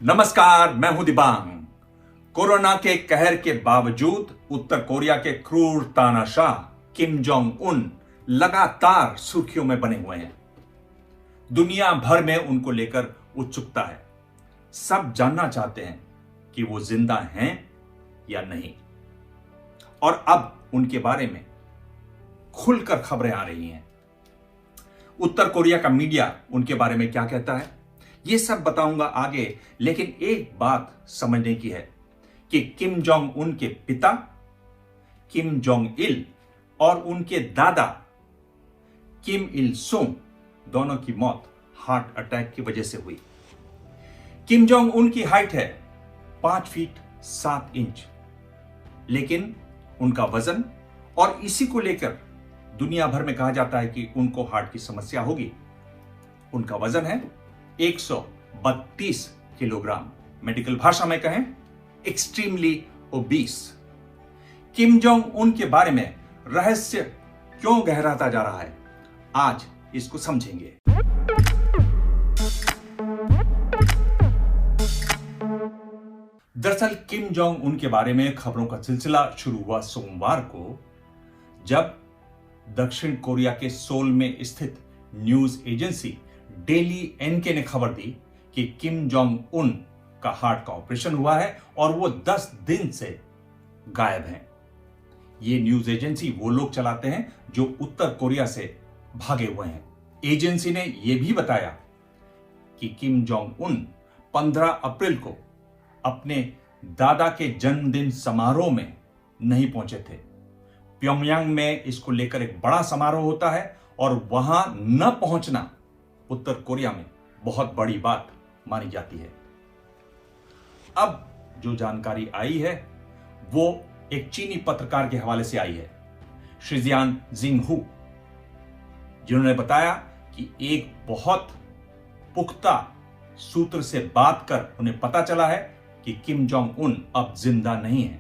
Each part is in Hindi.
नमस्कार, मैं हूं दिबांग। कोरोना के कहर के बावजूद उत्तर कोरिया के क्रूर तानाशाह किम जोंग उन लगातार सुर्खियों में बने हुए हैं। दुनिया भर में उनको लेकर उत्सुकता है। सब जानना चाहते हैं कि वो जिंदा हैं या नहीं। और अब उनके बारे में खुलकर खबरें आ रही हैं। उत्तर कोरिया का मीडिया उनके बारे में क्या कहता है, ये सब बताऊंगा आगे। लेकिन एक बात समझने की है कि किम जोंग उन के पिता किम जोंग इल और उनके दादा किम इल सुंग दोनों की मौत हार्ट अटैक की वजह से हुई। किम जोंग उन की हाइट है 5 फीट 7 इंच, लेकिन उनका वजन, और इसी को लेकर दुनिया भर में कहा जाता है कि उनको हार्ट की समस्या होगी। उनका वजन है 132 किलोग्राम, मेडिकल भाषा में कहें extremely obese. Kim Jong Un के बारे में रहस्य क्यों गहराता जा रहा है, आज इसको समझेंगे। दरअसल किम जोंग उन के बारे में खबरों का सिलसिला शुरू हुआ सोमवार को, जब दक्षिण कोरिया के सोल में स्थित न्यूज एजेंसी डेली एनके ने खबर दी कि किम जोंग उन का हार्ट का ऑपरेशन हुआ है और वो 10 दिन से गायब हैं। ये न्यूज एजेंसी वो लोग चलाते हैं जो उत्तर कोरिया से भागे हुए हैं। एजेंसी ने यह भी बताया कि किम जोंग उन 15 अप्रैल को अपने दादा के जन्मदिन समारोह में नहीं पहुंचे थे। प्योंगयांग में इसको लेकर एक बड़ा समारोह होता है और वहां न पहुंचना उत्तर कोरिया में बहुत बड़ी बात मानी जाती है। अब जो जानकारी आई है वो एक चीनी पत्रकार के हवाले से आई है, शिजियान जिंगहू, जिन्होंने बताया कि एक बहुत पुख्ता सूत्र से बात कर उन्हें पता चला है कि किम जोंग उन अब जिंदा नहीं है।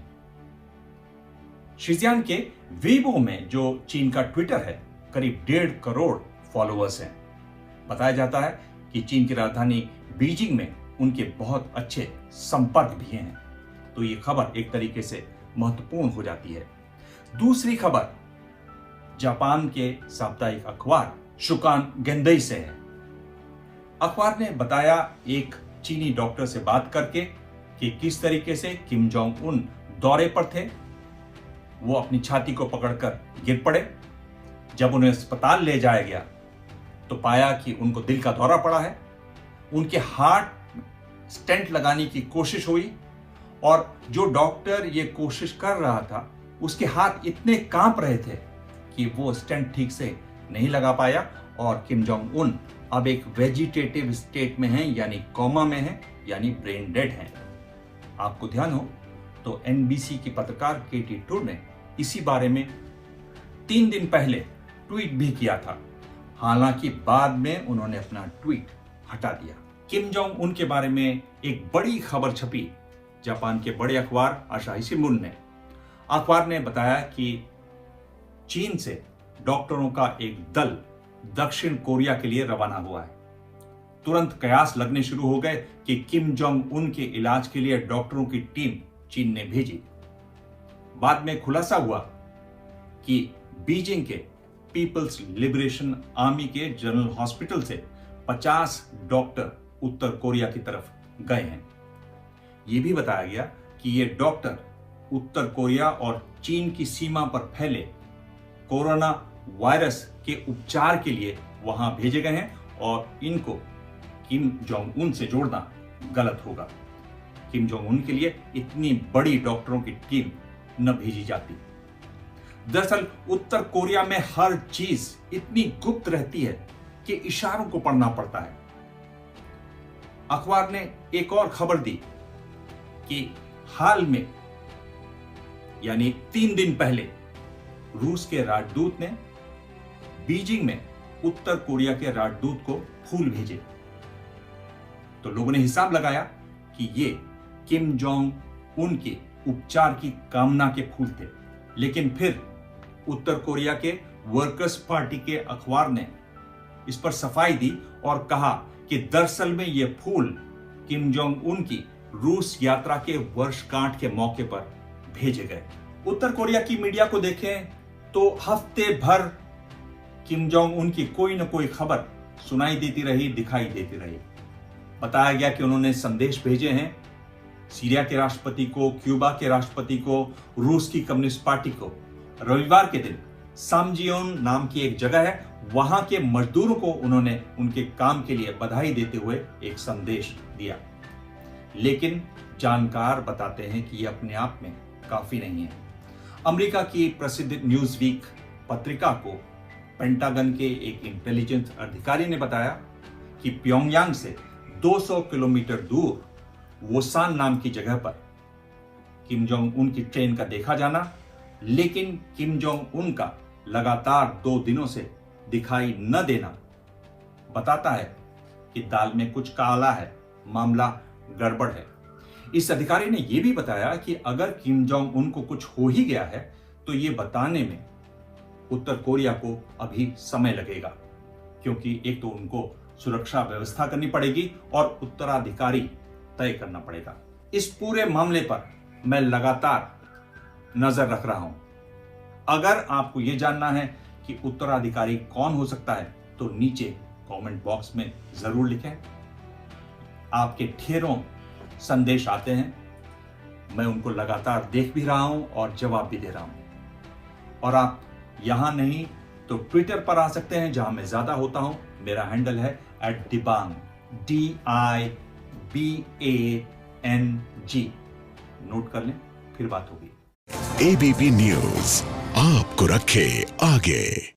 शिजियान के वेबो में, जो चीन का ट्विटर है, करीब 1.5 करोड़ फॉलोअर्स हैं। बताया जाता है कि चीन की राजधानी बीजिंग में उनके बहुत अच्छे संपर्क भी हैं। तो ये खबर एक तरीके से महत्वपूर्ण हो जाती है। दूसरी खबर जापान के साप्ताहिक अखबार शुकान गेंदई से है। अखबार ने बताया एक चीनी डॉक्टर से बात करके कि किस तरीके से किम जोंग उन दौरे पर थे। वो अपनी छाती को पकड़कर गिर पड़े। जब उन्हें अस्पताल ले जाया गया तो पाया कि उनको दिल का दौरा पड़ा है। उनके हार्ट स्टेंट लगाने की कोशिश हुई और जो डॉक्टर ये कोशिश कर रहा था उसके हाथ इतने कांप रहे थे कि वो स्टेंट ठीक से नहीं लगा पाया और किम जोंग उन अब एक वेजिटेटिव स्टेट में हैं, यानी कोमा में हैं, यानी ब्रेन डेड हैं। आपको ध्यान हो तो एनबीसी की पत्रकार केटी टूर ने इसी बारे में 3 दिन पहले ट्वीट भी किया था। हालांकि बाद में उन्होंने अपना ट्वीट हटा दिया। किम जोंग उन के बारे में एक बड़ी खबर छपी जापान के बड़े अखबार आसाही शिंबुन ने। अखबार ने बताया कि चीन से डॉक्टरों का एक दल दक्षिण कोरिया के लिए रवाना हुआ है। तुरंत कयास लगने शुरू हो गए कि किम जोंग उन के इलाज के लिए डॉक्टरों की टीम चीन ने भेजी। बाद में खुलासा हुआ कि बीजिंग के पीपल्स लिबरेशन आर्मी के जनरल हॉस्पिटल से 50 डॉक्टर उत्तर कोरिया की तरफ गए हैं। यह भी बताया गया कि ये डॉक्टर उत्तर कोरिया और चीन की सीमा पर फैले कोरोना वायरस के उपचार के लिए वहां भेजे गए हैं और इनको किम जोंग उन से जोड़ना गलत होगा। किम जोंग उन के लिए इतनी बड़ी डॉक्टरों की टीम न भेजी जाती। दरअसल उत्तर कोरिया में हर चीज इतनी गुप्त रहती है कि इशारों को पढ़ना पड़ता है। अखबार ने एक और खबर दी कि हाल में, यानी 3 दिन पहले, रूस के राजदूत ने बीजिंग में उत्तर कोरिया के राजदूत को फूल भेजे। तो लोगों ने हिसाब लगाया कि ये किम जोंग उन के उपचार की कामना के फूल थे। लेकिन फिर उत्तर कोरिया के वर्कर्स पार्टी के अखबार ने इस पर सफाई दी और कहा कि दरअसल में ये फूल किम जोंग उन की रूस यात्रा के वर्षगांठ के मौके पर भेजे गए। उत्तर कोरिया की मीडिया को देखें तो हफ्ते भर किम जोंग उन की कोई न कोई खबर सुनाई देती रही, दिखाई देती रही। बताया गया कि उन्होंने संदेश भेजे हैं सीरिया के राष्ट्रपति को, क्यूबा के राष्ट्रपति को, रूस की कम्युनिस्ट पार्टी को। रविवार के दिन सामजियोन नाम की एक जगह है, वहां के मजदूरों को उन्होंने उनके काम के लिए बधाई देते हुए एक संदेश दिया। लेकिन जानकार बताते हैं कि यह अपने आप में काफी नहीं है। अमेरिका की प्रसिद्ध न्यूज वीक पत्रिका को पेंटागन के एक इंटेलिजेंस अधिकारी ने बताया कि प्योंगयांग से 200 किलोमीटर दूर वोसान नाम की जगह पर किम जोंग उन की ट्रेन का देखा जाना, लेकिन किम जोंग उन का लगातार 2 दिनों से दिखाई न देना बताता है कि दाल में कुछ काला है, मामला गड़बड़ है। इस अधिकारी ने यह भी बताया कि अगर किम जोंग उन को कुछ हो ही गया है तो यह बताने में उत्तर कोरिया को अभी समय लगेगा, क्योंकि एक तो उनको सुरक्षा व्यवस्था करनी पड़ेगी और उत्तराधिकारी तय करना पड़ेगा। इस पूरे मामले पर मैं लगातार नजर रख रहा हूं। अगर आपको यह जानना है कि उत्तराधिकारी कौन हो सकता है तो नीचे कमेंट बॉक्स में जरूर लिखें। आपके ढेरों संदेश आते हैं, मैं उनको लगातार देख भी रहा हूं और जवाब भी दे रहा हूं। और आप यहां नहीं तो ट्विटर पर आ सकते हैं, जहां मैं ज्यादा होता हूं। मेरा हैंडल है @dibang, DIBANG। नोट कर लें, फिर बात होगी। ABP न्यूज आपको रखे आगे।